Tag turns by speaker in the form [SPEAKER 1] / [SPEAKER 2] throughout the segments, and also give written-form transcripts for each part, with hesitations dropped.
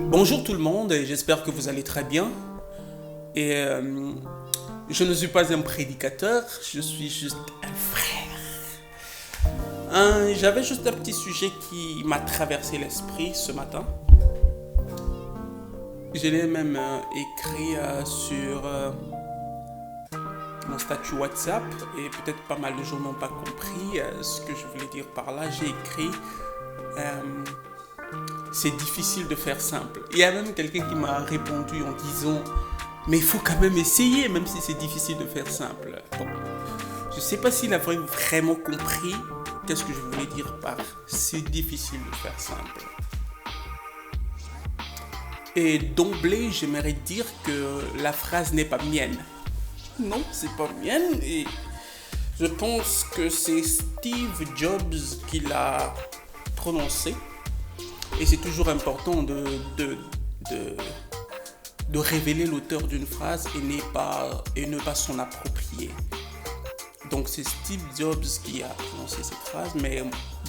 [SPEAKER 1] Bonjour tout le monde, et j'espère que vous allez très bien. Et je ne suis pas un prédicateur, je suis juste un frère. J'avais juste un petit sujet qui m'a traversé l'esprit ce matin. Je l'ai même écrit sur mon statut WhatsApp, et peut-être pas mal de gens n'ont pas compris ce que je voulais dire par là. J'ai écrit c'est difficile de faire simple. Il y a même quelqu'un qui m'a répondu en disant mais il faut quand même essayer, même si c'est difficile de faire simple. Bon, je ne sais pas s'il a vraiment compris qu'est-ce que je voulais dire par c'est difficile de faire simple. Et d'emblée, j'aimerais dire que la phrase n'est pas mienne. Non, c'est pas mienne, et je pense que c'est Steve Jobs qui l'a prononcé. Et c'est toujours important de révéler l'auteur d'une phrase et ne pas s'en approprier. Donc c'est Steve Jobs qui a prononcé cette phrase, mais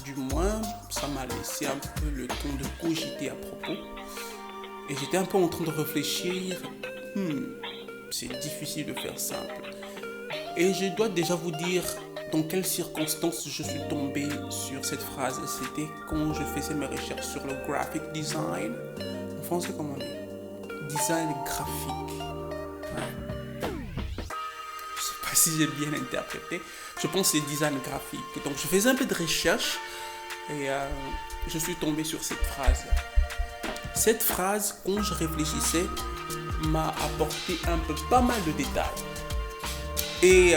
[SPEAKER 1] du moins ça m'a laissé un peu le temps de cogiter à propos. Et j'étais un peu en train de réfléchir, c'est difficile de faire simple. Et je dois déjà vous dire dans quelles circonstances je suis tombé sur cette phrase. C'était quand je faisais mes recherches sur le graphic design. En français, comment on dit? Design graphique. Ouais. Je sais pas si j'ai bien interprété. Je pense que c'est design graphique. Donc je faisais un peu de recherche et je suis tombé sur cette phrase. Cette phrase, quand je réfléchissais, m'a apporté pas mal de détails. Et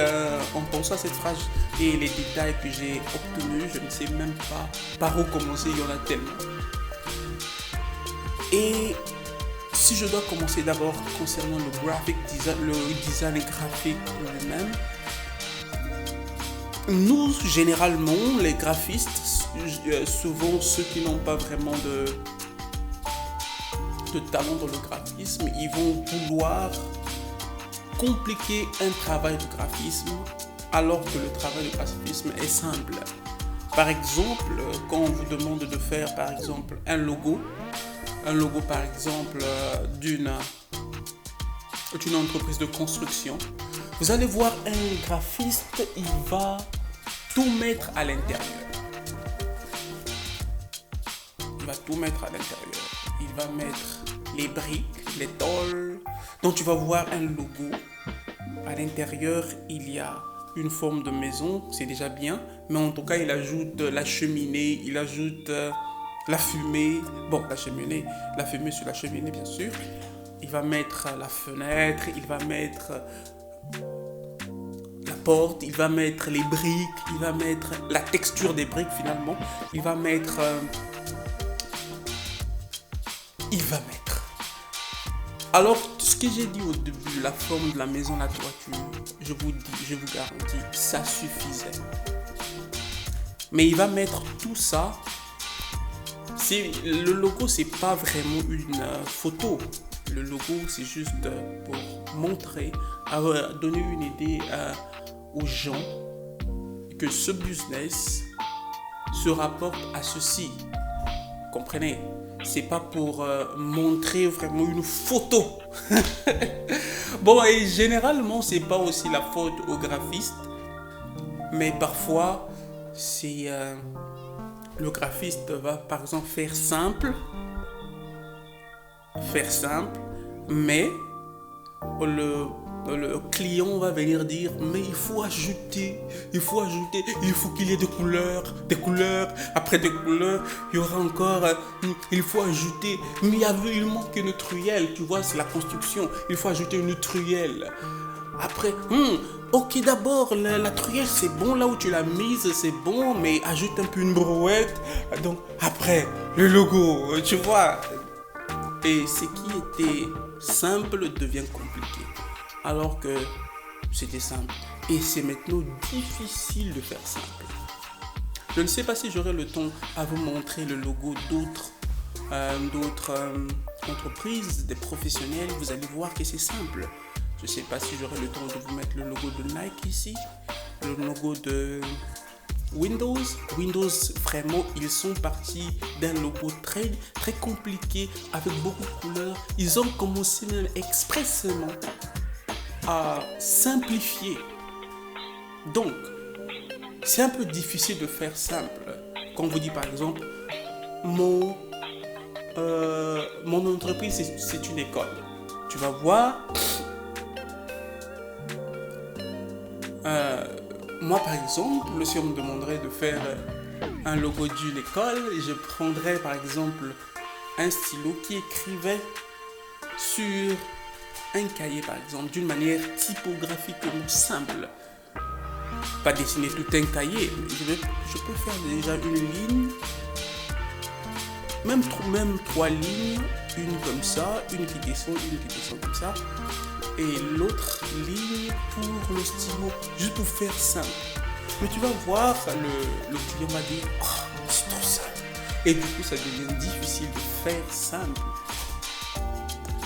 [SPEAKER 1] en pensant à cette phrase et les détails que j'ai obtenus, je ne sais même pas par où commencer, il y en a tellement. Et si je dois commencer d'abord concernant le graphic design, le design graphique lui-même, nous, généralement, les graphistes, souvent ceux qui n'ont pas vraiment de talent dans le graphisme, ils vont vouloir compliquer un travail de graphisme alors que le travail de graphisme est simple. Par exemple, quand on vous demande de faire par exemple un logo par exemple d'une entreprise de construction, vous allez voir un graphiste, il va tout mettre à l'intérieur. Il va tout mettre à l'intérieur. Il va mettre les briques, les tôles. Donc tu vas voir un logo. À l'intérieur, il y a une forme de maison, c'est déjà bien. Mais en tout cas, il ajoute la cheminée, il ajoute la fumée. Bon, la fumée sur la cheminée, bien sûr. Il va mettre la fenêtre, il va mettre la porte, il va mettre les briques, il va mettre la texture des briques finalement. Il va mettre... Alors, ce que j'ai dit au début, la forme de la maison, la toiture, je vous garantis, ça suffisait. Mais il va mettre tout ça. Le logo, c'est pas vraiment une photo. Le logo, c'est juste pour montrer, donner une idée aux gens que ce business se rapporte à ceci. Comprenez? C'est pas pour montrer vraiment une photo. Bon, et généralement, c'est pas aussi la faute au graphiste. Mais parfois, c'est le graphiste va par exemple faire simple, mais le client va venir dire mais il faut ajouter, il faut qu'il y ait des couleurs, après des couleurs, il y aura encore, il faut ajouter, mais il manque une truelle, tu vois, c'est la construction, il faut ajouter une truelle. Après, ok, d'abord, la truelle, c'est bon, là où tu l'as mise, c'est bon, mais ajoute un peu une brouette. Donc, après, le logo, tu vois. Et ce qui était simple devient compliqué. Alors que c'était simple. Et c'est maintenant difficile de faire simple. Je ne sais pas si j'aurai le temps à vous montrer le logo d'autres entreprises, des professionnels. Vous allez voir que c'est simple. Je ne sais pas si j'aurai le temps de vous mettre le logo de Nike ici, le logo de Windows, vraiment, ils sont partis d'un logo très, très compliqué, avec beaucoup de couleurs. Ils ont commencé même expressément à simplifier. Donc, c'est un peu difficile de faire simple. Quand on vous dit par exemple, mon entreprise, c'est une école. Tu vas voir, moi par exemple, si on me demanderait de faire un logo d'une école, je prendrais par exemple un stylo qui écrivait sur un cahier par exemple, d'une manière typographiquement simple. Pas dessiner tout un cahier, je peux faire déjà une ligne, même 3 lignes, une comme ça, une qui descend comme ça, et l'autre ligne pour le stylo, juste pour faire simple. Mais tu vas voir, le client va dire, oh, c'est trop simple. Et du coup, ça devient difficile de faire simple.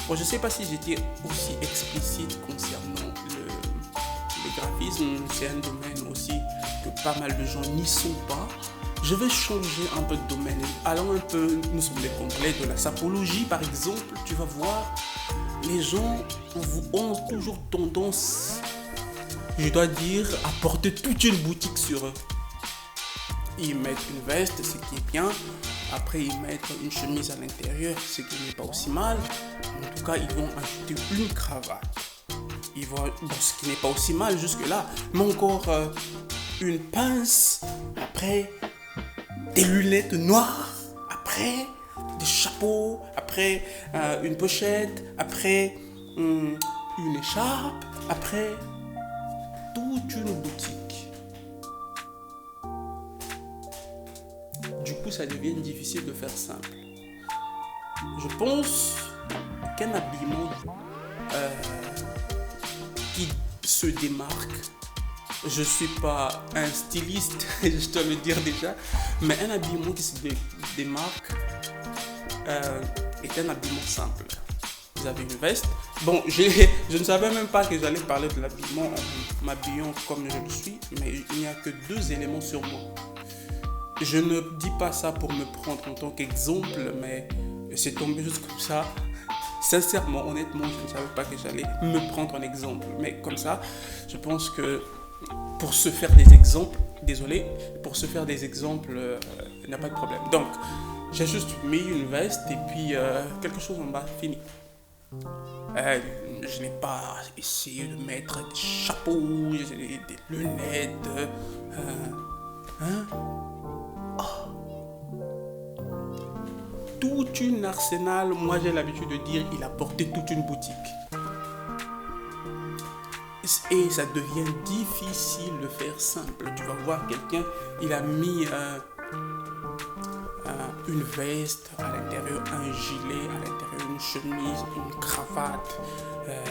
[SPEAKER 1] Bon, je ne sais pas si j'étais aussi explicite concernant le graphisme. C'est un domaine aussi que pas mal de gens n'y sont pas. Je vais changer un peu de domaine. Allons un peu, nous sommes les complets de la sapologie par exemple. Tu vas voir, les gens ont toujours tendance, je dois dire, à porter toute une boutique sur eux. Ils mettent une veste, ce qui est bien. Après, ils mettent une chemise à l'intérieur, ce qui n'est pas aussi mal. En tout cas, ils vont ajouter une cravate. Ce qui n'est pas aussi mal jusque-là. Mais encore une pince. Après, des lunettes noires. Après, des chapeaux. Après, une pochette. Après, une écharpe. Après, toute une boutique. Du coup, ça devient difficile de faire simple. Je pense qu'un habillement qui se démarque, je ne suis pas un styliste, je dois le dire déjà, mais un habillement qui se démarque est un habillement simple. Vous avez une veste. Bon, je ne savais même pas que j'allais parler de l'habillement en m'habillant comme je le suis, mais il n'y a que 2 éléments sur moi. Je ne dis pas ça pour me prendre en tant qu'exemple, mais c'est tombé juste comme ça. Sincèrement, honnêtement, je ne savais pas que j'allais me prendre en exemple. Mais comme ça, je pense que pour se faire des exemples, il n'y a pas de problème. Donc, j'ai juste mis une veste et puis quelque chose en bas, fini. Je n'ai pas essayé de mettre des chapeaux, des lunettes. Toute une arsenal, moi j'ai l'habitude de dire, il a porté toute une boutique. Et ça devient difficile de faire simple. Tu vas voir quelqu'un, il a mis une veste à l'intérieur, un gilet à l'intérieur, une chemise, une cravate,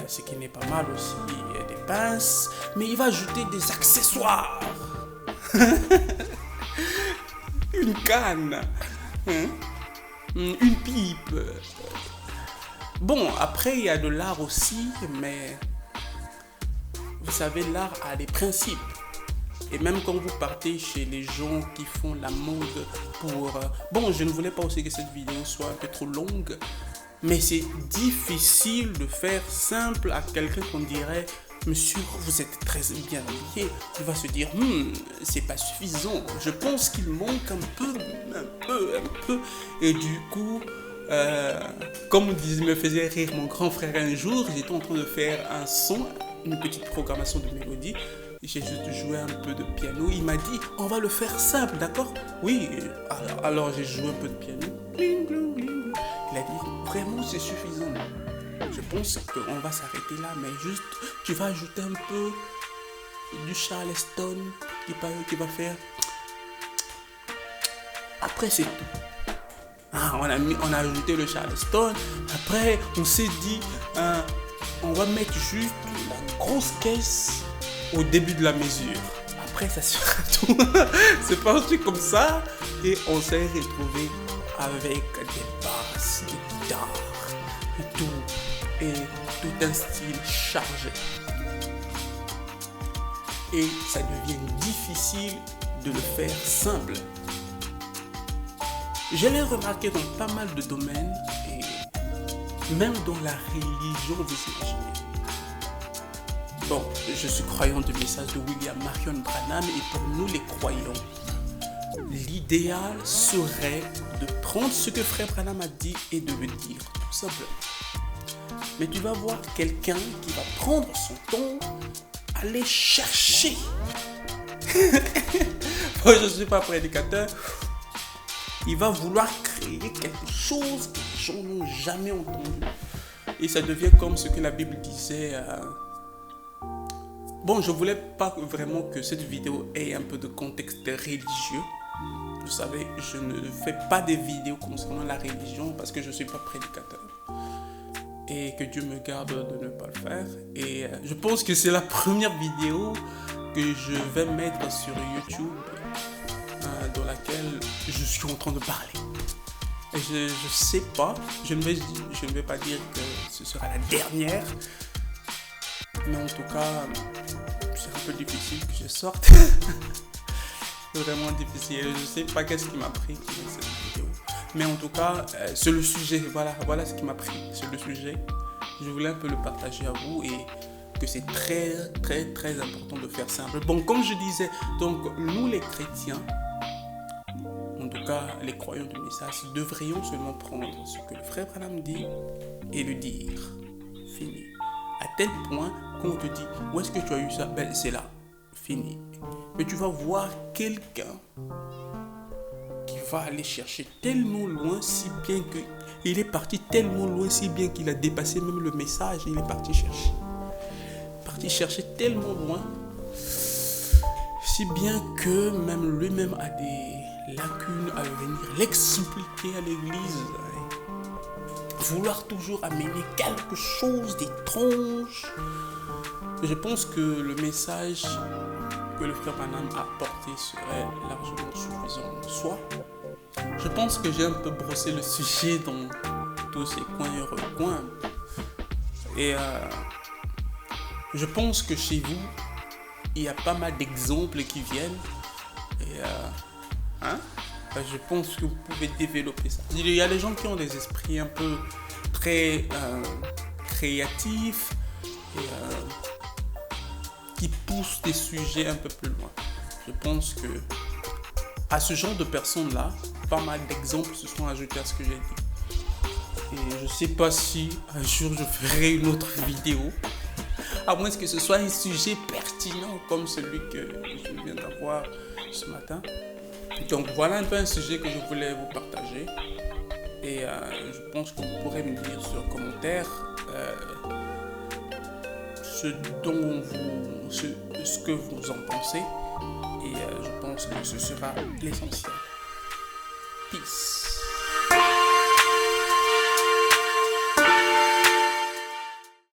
[SPEAKER 1] ce qui n'est pas mal aussi, des pinces, mais il va ajouter des accessoires. Une canne, une pipe. Bon, après il y a de l'art aussi, mais vous savez, l'art a des principes. Et même quand vous partez chez les gens qui font la mode pour... Bon, je ne voulais pas aussi que cette vidéo soit un peu trop longue, mais c'est difficile de faire simple à quelqu'un qu'on dirait « Monsieur, vous êtes très bien habillé ». Il va se dire « c'est pas suffisant, je pense qu'il manque un peu ». Et du coup, comme me faisait rire mon grand frère un jour, j'étais en train de faire un son, une petite programmation de mélodie. J'ai juste joué un peu de piano. Il m'a dit, on va le faire simple, d'accord? Oui, alors j'ai joué un peu de piano. Il a dit, vraiment c'est suffisant. Je pense qu'on va s'arrêter là, mais juste, tu vas ajouter un peu du Charleston qui va faire. Après c'est tout. On a ajouté le Charleston. Après, on s'est dit, on va mettre juste la grosse caisse au début de la mesure. Après, ça sera tout. C'est parti comme ça. Et on s'est retrouvé avec des basses, des guitares et tout un style chargé. Et ça devient difficile de le faire simple. Je l'ai remarqué dans pas mal de domaines et même dans la religion, vous imaginez. Bon, je suis croyant du message de William Marion Branham et pour nous les croyants, l'idéal serait de prendre ce que frère Branham a dit et de le dire, tout simplement. Mais tu vas voir quelqu'un qui va prendre son temps, aller chercher. Moi, je ne suis pas prédicateur. Il va vouloir créer quelque chose que les gens n'ont jamais entendu. Et ça devient comme ce que la Bible disait. Bon, je voulais pas vraiment que cette vidéo ait un peu de contexte religieux. Vous savez, je ne fais pas des vidéos concernant la religion parce que je ne suis pas prédicateur. Et que Dieu me garde de ne pas le faire. Et je pense que c'est la première vidéo que je vais mettre sur YouTube dans laquelle je suis en train de parler. Et je sais pas, je ne vais pas dire que ce sera la dernière. Mais en tout cas, c'est un peu difficile que je sorte. C'est vraiment difficile. Je ne sais pas qu'est-ce qui m'a pris dans cette vidéo. Mais en tout cas, c'est le sujet. Voilà ce qui m'a pris. C'est le sujet. Je voulais un peu le partager à vous et que c'est très, très, très important de faire simple. Bon, comme je disais, donc nous les chrétiens, en tout cas les croyants du message, devrions seulement prendre ce que le frère Branham dit et le dire. Fini. À tel point qu'on te dit, où est-ce que tu as eu ça? Ben, c'est là. Fini. Mais tu vas voir quelqu'un qui va aller chercher tellement loin, si bien que il est parti tellement loin, si bien qu'il a dépassé même le message et il est parti chercher. Parti chercher tellement loin, si bien que même lui-même a des lacunes à venir l'expliquer à l'église. Vouloir toujours amener quelque chose d'étrange. Je pense que le message que le frère Branham a apporté serait largement suffisant en soi. Je pense que j'ai un peu brossé le sujet dans tous ces coins et recoins. Et je pense que chez vous, il y a pas mal d'exemples qui viennent. Et je pense que vous pouvez développer ça. Il y a des gens qui ont des esprits un peu très créatifs et qui poussent des sujets un peu plus loin. Je pense que à ce genre de personnes-là, pas mal d'exemples se sont ajoutés à ce que j'ai dit. Et je ne sais pas si un jour je ferai une autre vidéo, à moins que ce soit un sujet pertinent comme celui que je viens d'avoir ce matin. Donc voilà un peu un sujet que je voulais vous partager. Et je pense que vous pourrez me dire sur le commentaire ce que vous en pensez. Et je pense que ce sera l'essentiel. Peace.